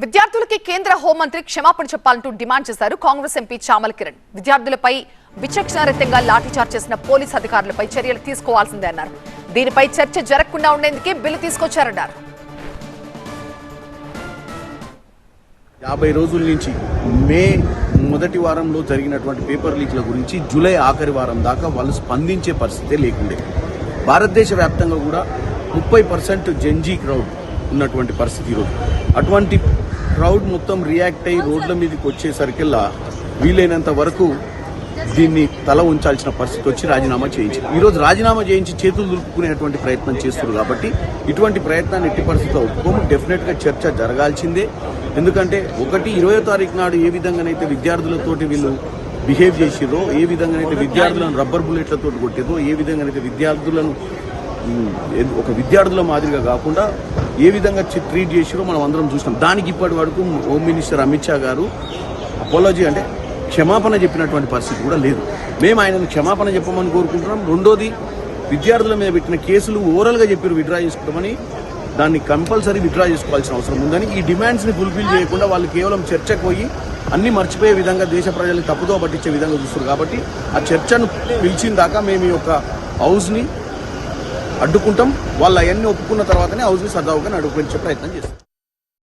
విద్యార్థులకి కేంద్ర హోంమంత్రి క్షమాపణ చెప్పాలంటూ డిమాండ్ చేశారు కాంగ్రెస్ ఎంపీ చామల కిరణ్. విద్యార్థులపై విచక్షణారహితంగా లాఠీచార్జ్ చేసిన పోలీస్ అధికారులపై చర్యలు తీసుకోవాల్సిందే అన్నారు. దీనిపై చర్చ జరగకుండా ఉండేందుకే బిల్లు తీసుకొచ్చారన్నారు. 50 రోజుల నుంచి మే మొదటి వారంలో జరిగినటువంటి పేపర్ లీక్ల గురించి జూలై ఆఖరి వారం దాకా వాళ్ళు స్పందించే పరిస్థితే లేకుండే. భారతదేశ వ్యాప్తంగా కూడా 30% జెన్జీ క్రౌడ్ ఉన్నటువంటి పరిస్థితి ఈరోజు. అటువంటి క్రౌడ్ మొత్తం రియాక్ట్ అయ్యి రోడ్ల మీదకి వచ్చేసరికల్లా వీలైనంత వరకు దీన్ని తల ఉంచాల్సిన పరిస్థితి వచ్చి రాజీనామా చేయించారు. ఈరోజు రాజీనామా చేయించి చేతులు దులుపుకునేటువంటి ప్రయత్నం చేస్తున్నారు. కాబట్టి ఇటువంటి ప్రయత్నాన్ని ఎట్టి పరిస్థితిలో ఒప్పుకోము. డెఫినెట్గా చర్చ జరగాల్సిందే. ఎందుకంటే 20వ తారీఖు నాడు ఏ విధంగానైతే విద్యార్థులతోటి వీళ్ళు బిహేవ్ చేసిరో, ఏ విధంగానైతే విద్యార్థులను రబ్బర్ బుల్లెట్లతో కొట్టిరో, ఏ విధంగానైతే విద్యార్థులను ఒక విద్యార్థుల మాదిరిగా కాకుండా ఏ విధంగా ట్రీట్ చేసిరో మనం అందరం చూసినాం. దానికి ఇప్పటి వరకు హోమ్ మినిస్టర్ అమిత్ షా గారు అపాలజీ అంటే క్షమాపణ చెప్పినటువంటి పరిస్థితి కూడా లేదు. మేము ఆయనను క్షమాపణ చెప్పమని కోరుకుంటున్నాం. రెండోది, విద్యార్థుల మీద పెట్టిన కేసులు ఓవరాల్గా చెప్పారు విత్డ్రా చేసుకుంటామని, దాన్ని కంపల్సరీ విత్డ్రా చేసుకోవాల్సిన అవసరం ఉందని, ఈ డిమాండ్స్ని ఫుల్ఫిల్ చేయకుండా వాళ్ళు కేవలం చర్చకు పోయి అన్నీ మర్చిపోయే విధంగా దేశ ప్రజల్ని తప్పుదో పట్టించే విధంగా చూస్తారు. కాబట్టి ఆ చర్చను పిలిచిన దాకా మేము ఈ యొక్క హౌస్ని అడ్డుకుంటాం. వాళ్ళు అవన్నీ ఒప్పుకున్న తర్వాతనే హౌస్ని సజావుగా నడుపుకొచ్చే ప్రయత్నం చేస్తాం.